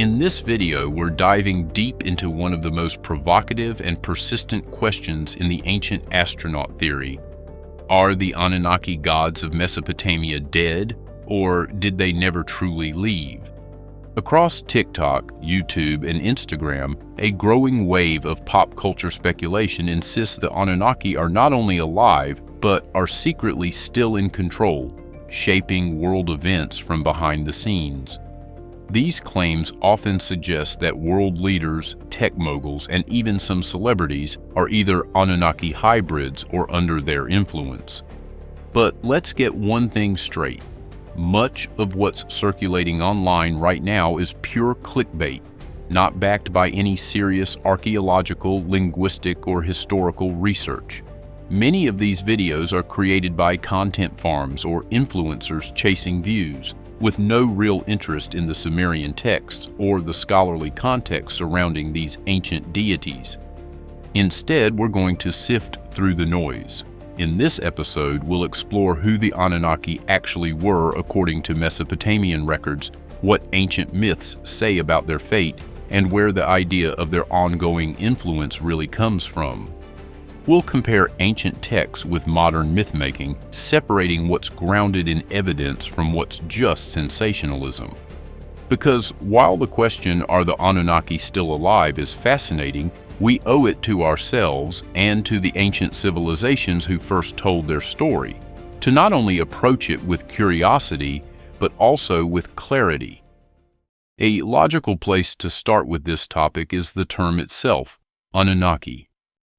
In this video, we're diving deep into one of the most provocative and persistent questions in the ancient astronaut theory. Are the Anunnaki gods of Mesopotamia dead, or did they never truly leave? Across TikTok, YouTube, and Instagram, a growing wave of pop culture speculation insists the Anunnaki are not only alive, but are secretly still in control, shaping world events from behind the scenes. These claims often suggest that world leaders, tech moguls, and even some celebrities are either Anunnaki hybrids or under their influence. But let's get one thing straight. Much of what's circulating online right now is pure clickbait, not backed by any serious archaeological, linguistic, or historical research. Many of these videos are created by content farms or influencers chasing views, with no real interest in the Sumerian texts or the scholarly context surrounding these ancient deities. Instead, we're going to sift through the noise. In this episode, we'll explore who the Anunnaki actually were according to Mesopotamian records, what ancient myths say about their fate, and where the idea of their ongoing influence really comes from. We'll compare ancient texts with modern myth-making, separating what's grounded in evidence from what's just sensationalism. Because while the question, are the Anunnaki still alive, is fascinating, we owe it to ourselves and to the ancient civilizations who first told their story, to not only approach it with curiosity, but also with clarity. A logical place to start with this topic is the term itself, Anunnaki.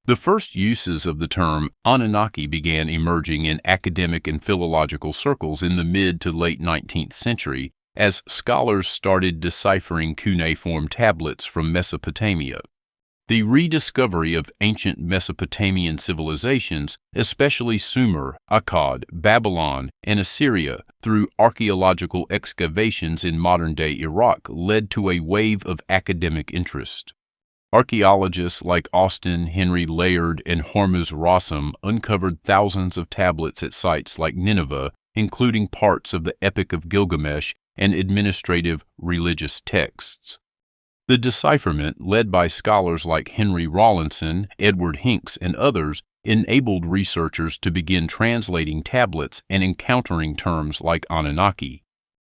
The first uses of the term Anunnaki began emerging in academic and philological circles in the mid to late 19th century as scholars started deciphering cuneiform tablets from Mesopotamia. The rediscovery of ancient Mesopotamian civilizations, especially Sumer, Akkad, Babylon, and Assyria, through archaeological excavations in modern-day Iraq led to a wave of academic interest. Archaeologists like Austin Henry Layard and Hormuz Rassam uncovered thousands of tablets at sites like Nineveh, including parts of the Epic of Gilgamesh and administrative religious texts. The decipherment, led by scholars like Henry Rawlinson, Edward Hincks, and others, enabled researchers to begin translating tablets and encountering terms like Anunnaki.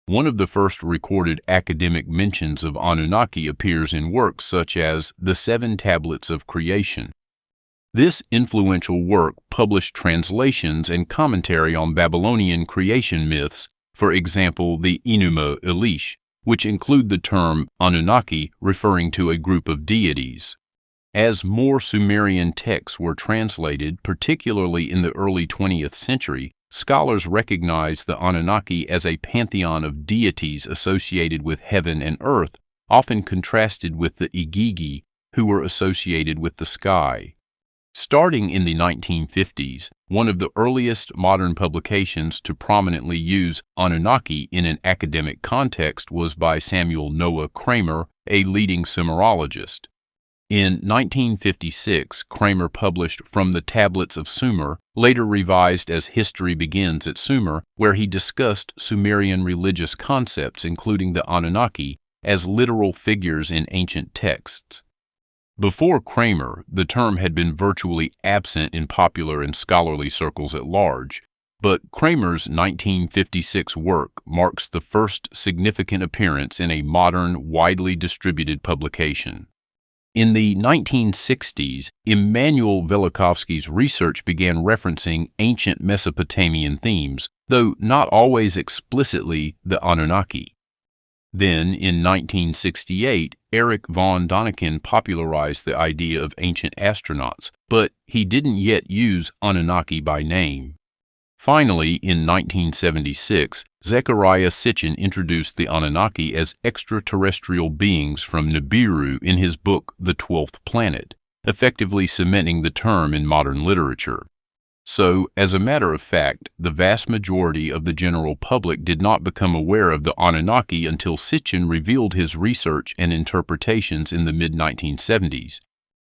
One of the first recorded academic mentions of Anunnaki appears in works such as The Seven Tablets of Creation. This influential work published translations and commentary on Babylonian creation myths, for example the Enuma Elish, which include the term Anunnaki referring to a group of deities. As more Sumerian texts were translated, particularly in the early 20th century, scholars recognized the Anunnaki as a pantheon of deities associated with heaven and earth, often contrasted with the Igigi, who were associated with the sky. Starting in the 1950s, one of the earliest modern publications to prominently use Anunnaki in an academic context was by Samuel Noah Kramer, a leading Sumerologist. In 1956, Kramer published From the Tablets of Sumer, later revised as History Begins at Sumer, where he discussed Sumerian religious concepts, including the Anunnaki, as literal figures in ancient texts. Before Kramer, the term had been virtually absent in popular and scholarly circles at large, but Kramer's 1956 work marks the first significant appearance in a modern, widely distributed publication. In the 1960s, Immanuel Velikovsky's research began referencing ancient Mesopotamian themes, though not always explicitly the Anunnaki. Then, in 1968, Erich von Däniken popularized the idea of ancient astronauts, but he didn't yet use Anunnaki by name. Finally, in 1976, Zecharia Sitchin introduced the Anunnaki as extraterrestrial beings from Nibiru in his book The 12th Planet, effectively cementing the term in modern literature. So, as a matter of fact, the vast majority of the general public did not become aware of the Anunnaki until Sitchin revealed his research and interpretations in the mid-1970s.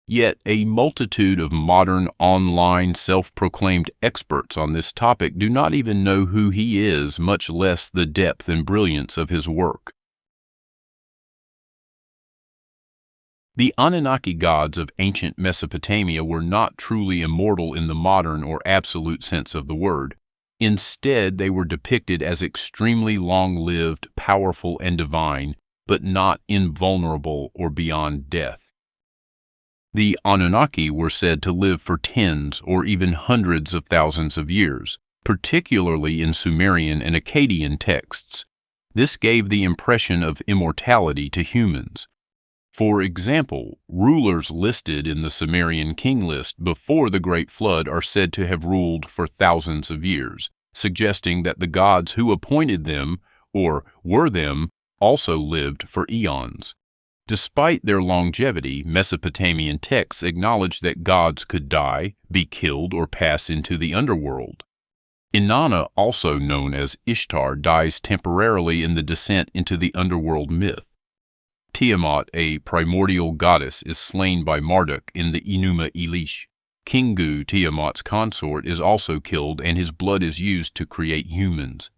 Yet a multitude of modern, online, self-proclaimed experts on this topic do not even know who he is, much less the depth and brilliance of his work. The Anunnaki gods of ancient Mesopotamia were not truly immortal in the modern or absolute sense of the word. Instead, they were depicted as extremely long-lived, powerful, and divine, but not invulnerable or beyond death. The Anunnaki were said to live for tens or even hundreds of thousands of years, particularly in Sumerian and Akkadian texts. This gave the impression of immortality to humans. For example, rulers listed in the Sumerian king list before the Great Flood are said to have ruled for thousands of years, suggesting that the gods who appointed them, or were them, also lived for eons. Despite their longevity, Mesopotamian texts acknowledge that gods could die, be killed, or pass into the underworld. Inanna, also known as Ishtar, dies temporarily in the descent into the underworld myth. Tiamat, a primordial goddess, is slain by Marduk in the Enuma Elish. Kingu, Tiamat's consort, is also killed, and his blood is used to create humans.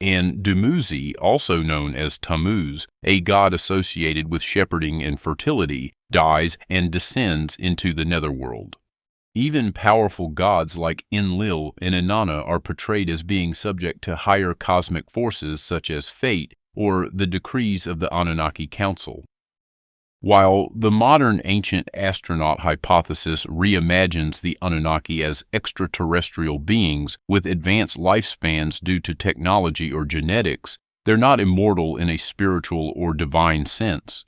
And Dumuzi, also known as Tammuz, a god associated with shepherding and fertility, dies and descends into the netherworld. Even powerful gods like Enlil and Inanna are portrayed as being subject to higher cosmic forces such as fate or the decrees of the Anunnaki Council. While the modern ancient astronaut hypothesis reimagines the Anunnaki as extraterrestrial beings with advanced lifespans due to technology or genetics, they're not immortal in a spiritual or divine sense.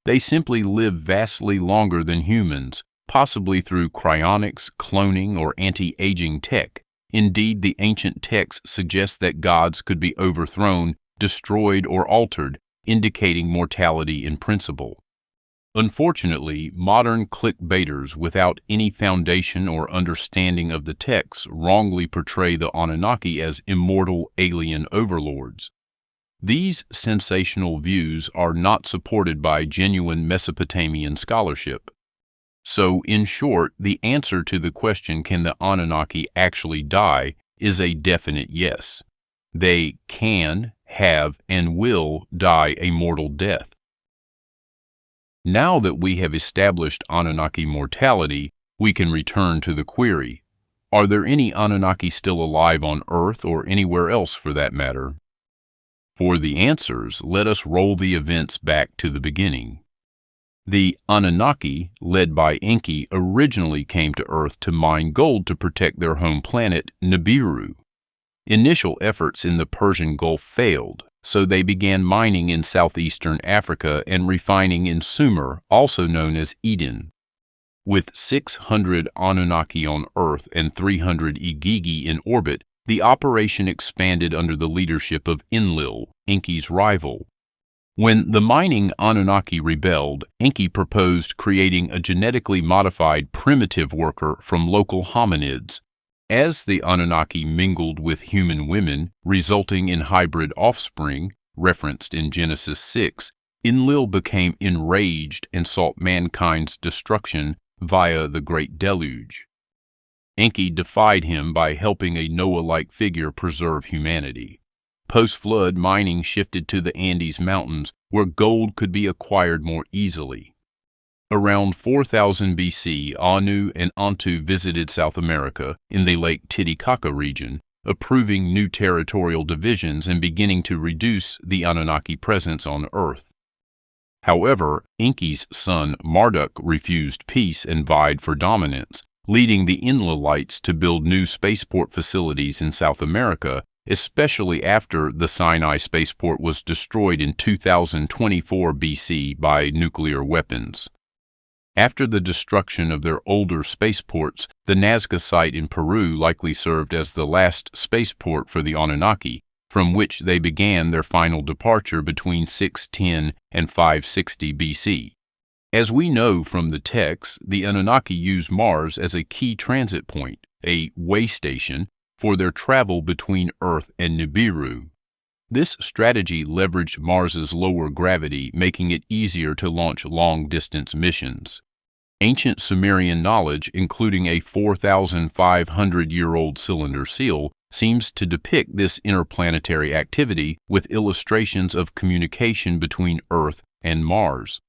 They simply live vastly longer than humans, possibly through cryonics, cloning, or anti-aging tech. Indeed, the ancient texts suggest that gods could be overthrown, destroyed, or altered, indicating mortality in principle. Unfortunately, modern clickbaiters without any foundation or understanding of the text wrongly portray the Anunnaki as immortal alien overlords. These sensational views are not supported by genuine Mesopotamian scholarship. So, in short, the answer to the question, can the Anunnaki actually die, is a definite yes. They can, have, and will die a mortal death. Now that we have established Anunnaki mortality, we can return to the query: are there any Anunnaki still alive on Earth or anywhere else for that matter? For the answers, let us roll the events back to the beginning. The Anunnaki, led by Enki, originally came to Earth to mine gold to protect their home planet, Nibiru. Initial efforts in the Persian Gulf failed, so they began mining in southeastern Africa and refining in Sumer, also known as Eden. With 600 Anunnaki on Earth and 300 Igigi in orbit, the operation expanded under the leadership of Enlil, Enki's rival. When the mining Anunnaki rebelled, Enki proposed creating a genetically modified primitive worker from local hominids. As the Anunnaki mingled with human women, resulting in hybrid offspring, referenced in Genesis 6, Enlil became enraged and sought mankind's destruction via the Great Deluge. Enki defied him by helping a Noah-like figure preserve humanity. Post-flood, mining shifted to the Andes Mountains, where gold could be acquired more easily. Around 4000 BC, Anu and Antu visited South America in the Lake Titicaca region, approving new territorial divisions and beginning to reduce the Anunnaki presence on Earth. However, Enki's son Marduk refused peace and vied for dominance, leading the Enlilites to build new spaceport facilities in South America, especially after the Sinai spaceport was destroyed in 2024 BC by nuclear weapons. After the destruction of their older spaceports, the Nazca site in Peru likely served as the last spaceport for the Anunnaki, from which they began their final departure between 610 and 560 BC. As we know from the text, the Anunnaki used Mars as a key transit point, a way station, for their travel between Earth and Nibiru. This strategy leveraged Mars's lower gravity, making it easier to launch long-distance missions. Ancient Sumerian knowledge, including a 4,500-year-old cylinder seal, seems to depict this interplanetary activity with illustrations of communication between Earth and Mars.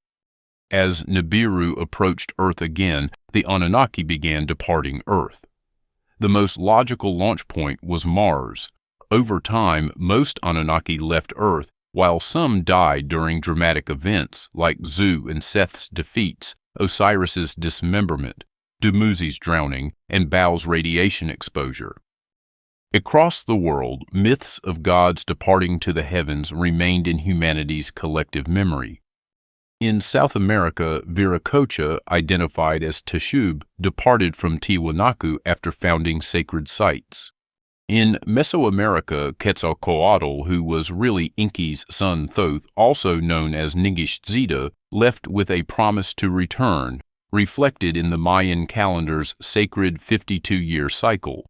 as Nibiru approached Earth again, the Anunnaki began departing Earth. The most logical launch point was Mars. Over time, most Anunnaki left Earth, while some died during dramatic events like Zu and Seth's defeats, Osiris's dismemberment, Dumuzi's drowning, and Baal's radiation exposure. Across the world, myths of gods departing to the heavens remained in humanity's collective memory. In South America, Viracocha, identified as Teshub, departed from Tiwanaku after founding sacred sites. In Mesoamerica, Quetzalcoatl, who was really Enki's son Thoth, also known as Ningishzida, left with a promise to return, reflected in the Mayan calendar's sacred 52-year cycle.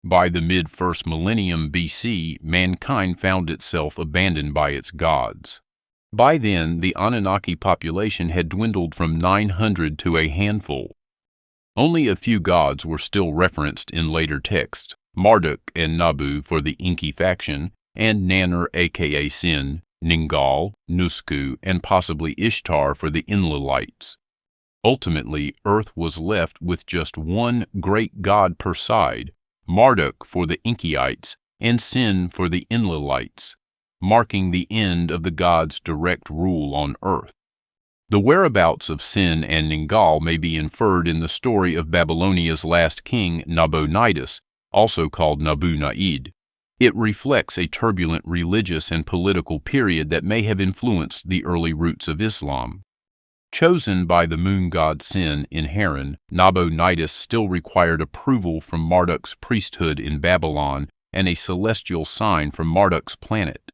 By the mid-first millennium BC, mankind found itself abandoned by its gods. By then, the Anunnaki population had dwindled from 900 to a handful. Only a few gods were still referenced in later texts: Marduk and Nabu for the Enki faction, and Nannar aka Sin, Ningal, Nusku, and possibly Ishtar for the Enlilites. Ultimately, Earth was left with just one great god per side, Marduk for the Enkyites, and Sin for the Enlilites, marking the end of the gods' direct rule on Earth. The whereabouts of Sin and Ningal may be inferred in the story of Babylonia's last king, Nabonidus, also called Nabu-Na'id. It reflects a turbulent religious and political period that may have influenced the early roots of Islam. Chosen by the moon god Sin in Haran, Nabonidus still required approval from Marduk's priesthood in Babylon and a celestial sign from Marduk's planet.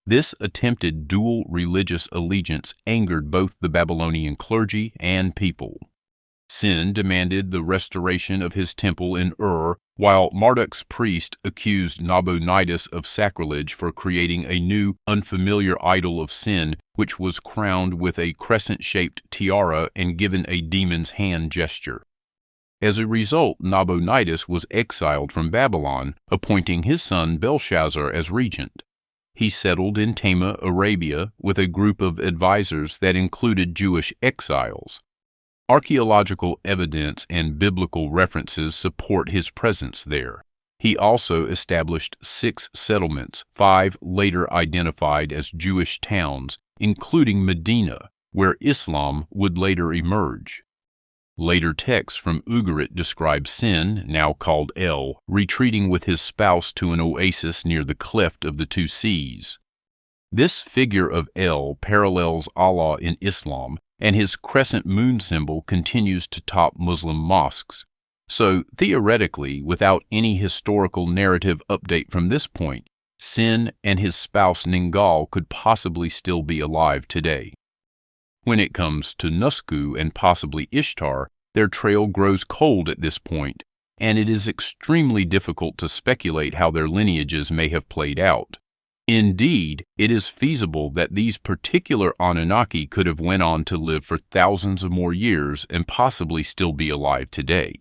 This attempted dual religious allegiance angered both the Babylonian clergy and people. Sin demanded the restoration of his temple in Ur, while Marduk's priest accused Nabonidus of sacrilege for creating a new, unfamiliar idol of Sin, which was crowned with a crescent-shaped tiara and given a demon's hand gesture. As a result, Nabonidus was exiled from Babylon, appointing his son Belshazzar as regent. He settled in Tama, Arabia, with a group of advisors that included Jewish exiles. Archaeological evidence and biblical references support his presence there. He also established 6 settlements, 5 later identified as Jewish towns, including Medina, where Islam would later emerge. Later texts from Ugarit describe Sin, now called El, retreating with his spouse to an oasis near the cleft of the 2 seas. This figure of El parallels Allah in Islam, and his crescent moon symbol continues to top Muslim mosques. So, theoretically, without any historical narrative update from this point, Sin and his spouse Ningal could possibly still be alive today. When it comes to Nusku and possibly Ishtar, their trail grows cold at this point, and it is extremely difficult to speculate how their lineages may have played out. Indeed, it is feasible that these particular Anunnaki could have went on to live for thousands of more years and possibly still be alive today.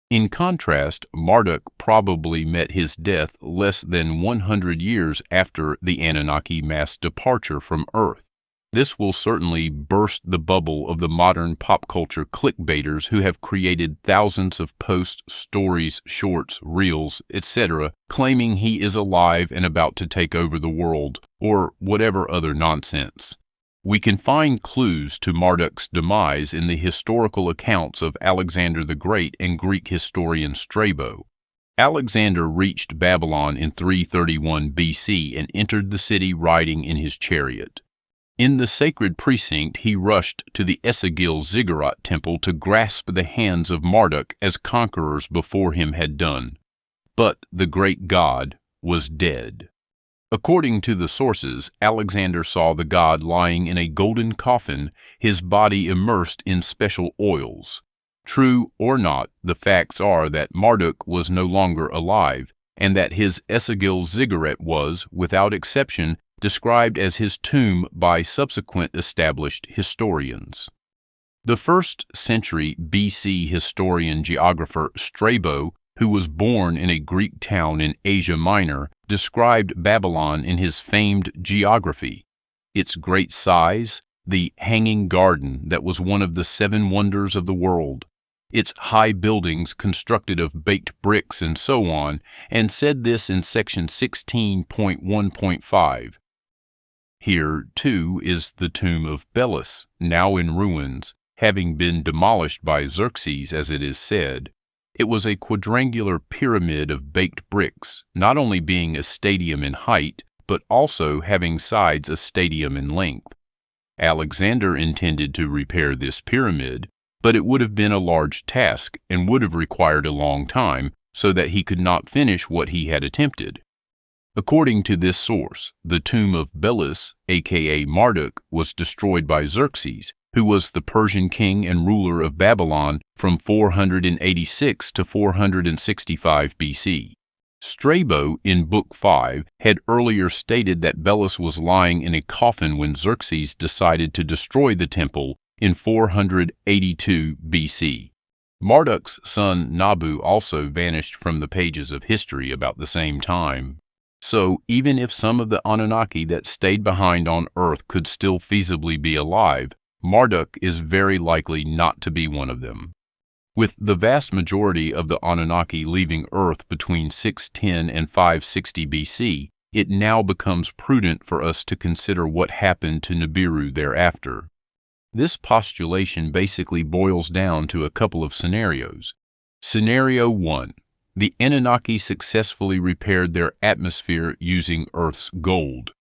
In contrast, Marduk probably met his death less than 100 years after the Anunnaki mass departure from Earth. This will certainly burst the bubble of the modern pop culture clickbaiters who have created thousands of posts, stories, shorts, reels, etc., claiming he is alive and about to take over the world, or whatever other nonsense. We can find clues to Marduk's demise in the historical accounts of Alexander the Great and Greek historian Strabo. Alexander reached Babylon in 331 BC and entered the city riding in his chariot. In the sacred precinct, he rushed to the Esagil Ziggurat temple to grasp the hands of Marduk as conquerors before him had done. But the great god was dead. According to the sources, Alexander saw the god lying in a golden coffin, his body immersed in special oils. True or not, the facts are that Marduk was no longer alive, and that his Esagil Ziggurat was, without exception, described as his tomb by subsequent established historians. The 1st century BC historian geographer Strabo, who was born in a Greek town in Asia Minor, described Babylon in his famed Geography. Its great size, the hanging garden that was one of the 7 wonders of the world, its high buildings constructed of baked bricks and so on, and said this in section 16.1.5. Here, too, is the tomb of Belus, now in ruins, having been demolished by Xerxes, as it is said. It was a quadrangular pyramid of baked bricks, not only being a stadium in height, but also having sides a stadium in length. Alexander intended to repair this pyramid, but it would have been a large task and would have required a long time, so that he could not finish what he had attempted. According to this source, the tomb of Belus, aka Marduk, was destroyed by Xerxes, who was the Persian king and ruler of Babylon from 486 to 465 BC. Strabo, in Book 5, had earlier stated that Belus was lying in a coffin when Xerxes decided to destroy the temple in 482 BC. Marduk's son Nabu also vanished from the pages of history about the same time. So, even if some of the Anunnaki that stayed behind on Earth could still feasibly be alive, Marduk is very likely not to be one of them. With the vast majority of the Anunnaki leaving Earth between 610 and 560 BC, it now becomes prudent for us to consider what happened to Nibiru thereafter. This postulation basically boils down to a couple of scenarios. Scenario 1. The Anunnaki successfully repaired their atmosphere using Earth's gold.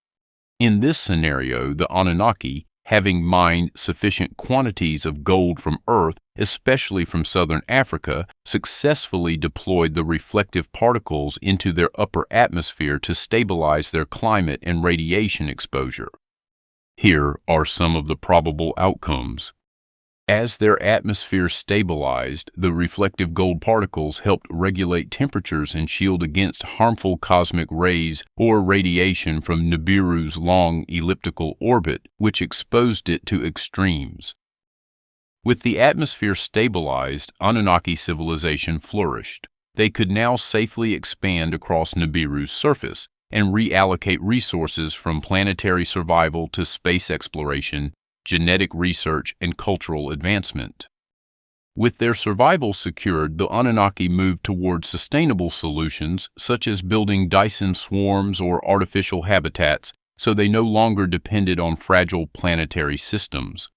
In this scenario, the Anunnaki, having mined sufficient quantities of gold from Earth, especially from southern Africa, successfully deployed the reflective particles into their upper atmosphere to stabilize their climate and radiation exposure. Here are some of the probable outcomes. As their atmosphere stabilized, the reflective gold particles helped regulate temperatures and shield against harmful cosmic rays or radiation from Nibiru's long elliptical orbit, which exposed it to extremes. With the atmosphere stabilized, Anunnaki civilization flourished. They could now safely expand across Nibiru's surface and reallocate resources from planetary survival to space exploration, genetic research, and cultural advancement. With their survival secured, the Anunnaki moved toward sustainable solutions such as building Dyson swarms or artificial habitats, so they no longer depended on fragile planetary systems.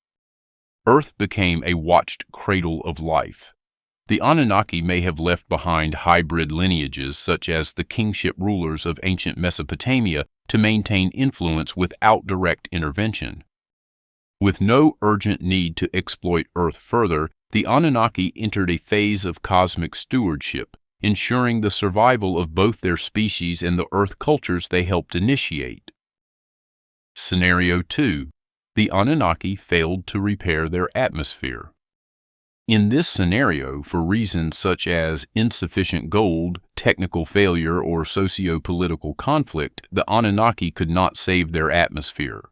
Earth became a watched cradle of life. The Anunnaki may have left behind hybrid lineages such as the kingship rulers of ancient Mesopotamia to maintain influence without direct intervention. With no urgent need to exploit Earth further, the Anunnaki entered a phase of cosmic stewardship, ensuring the survival of both their species and the Earth cultures they helped initiate. Scenario 2. The Anunnaki failed to repair their atmosphere. In this scenario, for reasons such as insufficient gold, technical failure, or socio-political conflict, the Anunnaki could not save their atmosphere.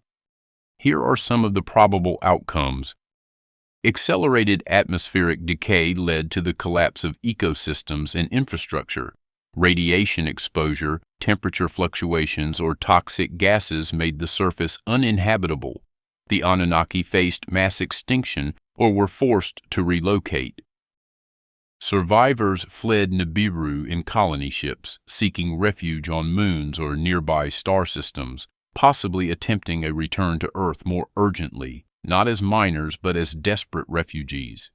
Here are some of the probable outcomes. Accelerated atmospheric decay led to the collapse of ecosystems and infrastructure. Radiation exposure, temperature fluctuations, or toxic gases made the surface uninhabitable. The Anunnaki faced mass extinction or were forced to relocate. Survivors fled Nibiru in colony ships, seeking refuge on moons or nearby star systems, possibly attempting a return to Earth more urgently, not as miners but as desperate refugees.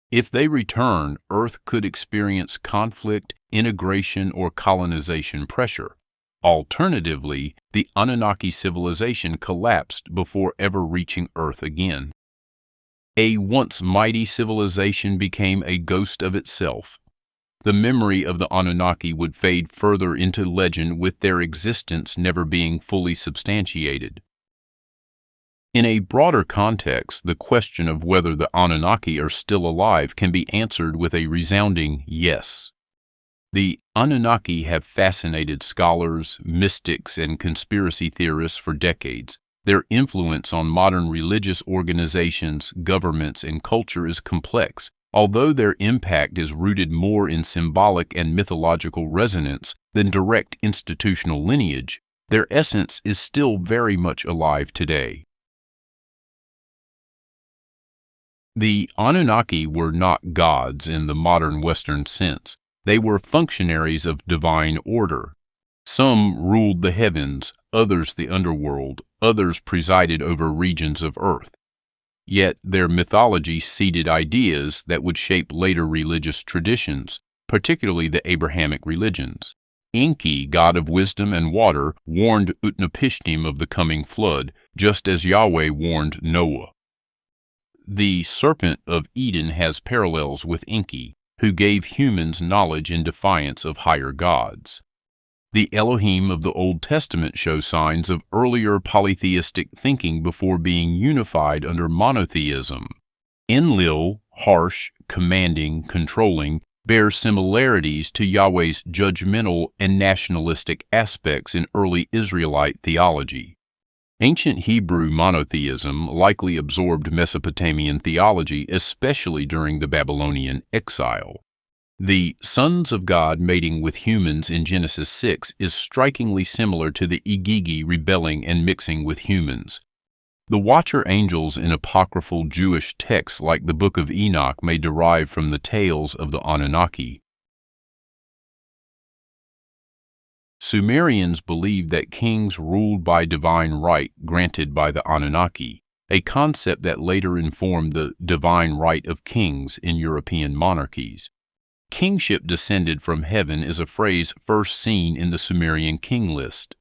If they return, Earth could experience conflict, integration, or colonization pressure. Alternatively, the Anunnaki civilization collapsed before ever reaching Earth again. A once mighty civilization became a ghost of itself. The memory of the Anunnaki would fade further into legend, with their existence never being fully substantiated. In a broader context, the question of whether the Anunnaki are still alive can be answered with a resounding yes. The Anunnaki have fascinated scholars, mystics, and conspiracy theorists for decades. Their influence on modern religious organizations, governments, and culture is complex. Although their impact is rooted more in symbolic and mythological resonance than direct institutional lineage, their essence is still very much alive today. The Anunnaki were not gods in the modern Western sense. They were functionaries of divine order. Some ruled the heavens, others the underworld, others presided over regions of earth. Yet their mythology seeded ideas that would shape later religious traditions, particularly the Abrahamic religions. Enki, god of wisdom and water, warned Utnapishtim of the coming flood, just as Yahweh warned Noah. The serpent of Eden has parallels with Enki, who gave humans knowledge in defiance of higher gods. The Elohim of the Old Testament show signs of earlier polytheistic thinking before being unified under monotheism. Enlil, harsh, commanding, controlling, bears similarities to Yahweh's judgmental and nationalistic aspects in early Israelite theology. Ancient Hebrew monotheism likely absorbed Mesopotamian theology, especially during the Babylonian exile. The sons of God mating with humans in Genesis 6 is strikingly similar to the Igigi rebelling and mixing with humans. The watcher angels in apocryphal Jewish texts like the Book of Enoch may derive from the tales of the Anunnaki. Sumerians believed that kings ruled by divine right granted by the Anunnaki, a concept that later informed the divine right of kings in European monarchies. Kingship descended from heaven is a phrase first seen in the Sumerian king list.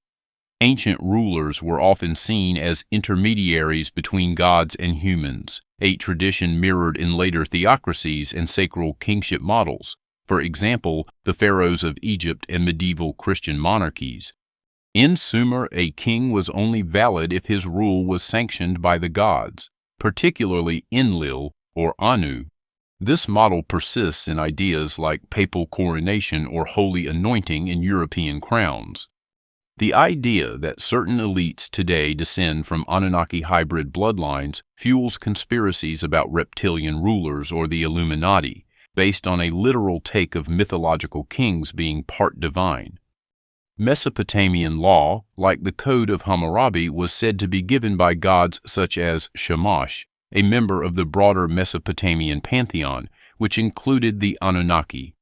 Ancient rulers were often seen as intermediaries between gods and humans, a tradition mirrored in later theocracies and sacral kingship models, for example, the pharaohs of Egypt and medieval Christian monarchies. In Sumer, a king was only valid if his rule was sanctioned by the gods, particularly Enlil or Anu. This model persists in ideas like papal coronation or holy anointing in European crowns. The idea that certain elites today descend from Anunnaki hybrid bloodlines fuels conspiracies about reptilian rulers or the Illuminati, based on a literal take of mythological kings being part divine. Mesopotamian law, like the Code of Hammurabi, was said to be given by gods such as Shamash, a member of the broader Mesopotamian pantheon, which included the Anunnaki.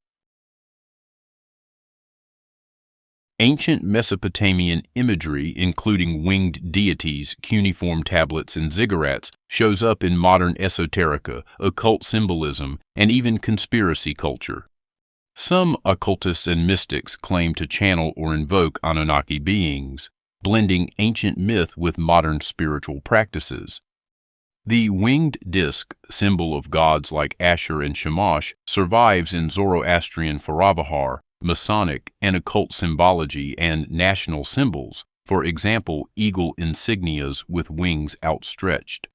Ancient Mesopotamian imagery, including winged deities, cuneiform tablets, and ziggurats, shows up in modern esoterica, occult symbolism, and even conspiracy culture. Some occultists and mystics claim to channel or invoke Anunnaki beings, blending ancient myth with modern spiritual practices. The winged disk, symbol of gods like Ashur and Shamash, survives in Zoroastrian Faravahar, Masonic and occult symbology and national symbols, for example, eagle insignias with wings outstretched.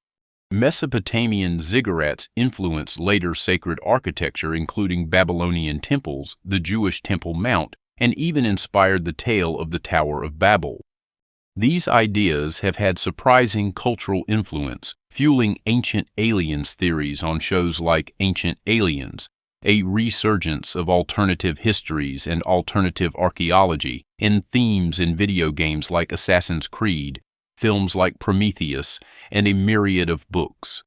Mesopotamian ziggurats influenced later sacred architecture, including Babylonian temples, the Jewish Temple Mount, and even inspired the tale of the Tower of Babel. These ideas have had surprising cultural influence, fueling ancient aliens theories on shows like Ancient Aliens, a resurgence of alternative histories and alternative archaeology, and themes in video games like Assassin's Creed, films like Prometheus, and a myriad of books.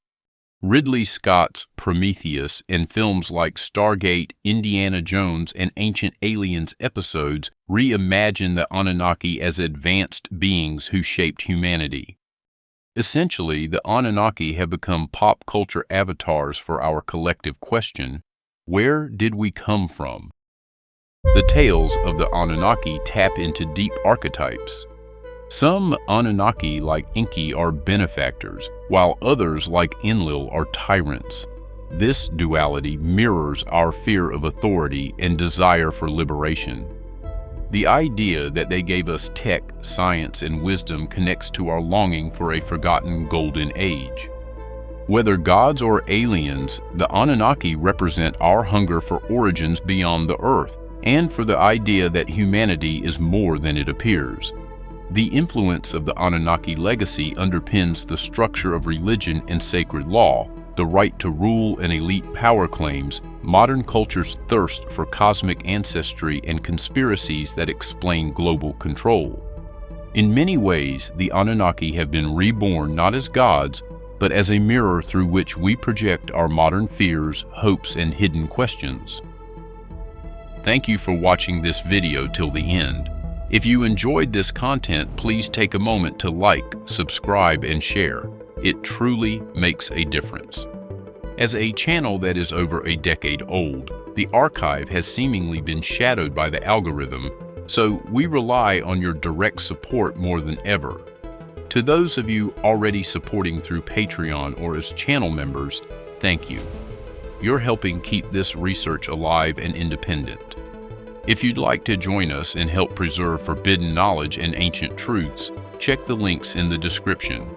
Ridley Scott's Prometheus and films like Stargate, Indiana Jones, and Ancient Aliens episodes reimagine the Anunnaki as advanced beings who shaped humanity. Essentially, the Anunnaki have become pop culture avatars for our collective question, where did we come from? The tales of the Anunnaki tap into deep archetypes. Some Anunnaki, like Enki, are benefactors, while others, like Enlil, are tyrants. This duality mirrors our fear of authority and desire for liberation. The idea that they gave us tech, science, and wisdom connects to our longing for a forgotten golden age. Whether gods or aliens, the Anunnaki represent our hunger for origins beyond the earth, and for the idea that humanity is more than it appears. The influence of the Anunnaki legacy underpins the structure of religion and sacred law, the right to rule and elite power claims, modern culture's thirst for cosmic ancestry, and conspiracies that explain global control. In many ways, the Anunnaki have been reborn not as gods, but as a mirror through which we project our modern fears, hopes, and hidden questions. Thank you for watching this video till the end. If you enjoyed this content, please take a moment to like, subscribe, and share. It truly makes a difference. As a channel that is over a decade old, the archive has seemingly been shadowed by the algorithm, so we rely on your direct support more than ever. To those of you already supporting through Patreon or as channel members, thank you. You're helping keep this research alive and independent. If you'd like to join us and help preserve forbidden knowledge and ancient truths, check the links in the description.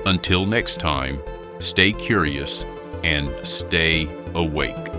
Until next time, stay curious and stay awake.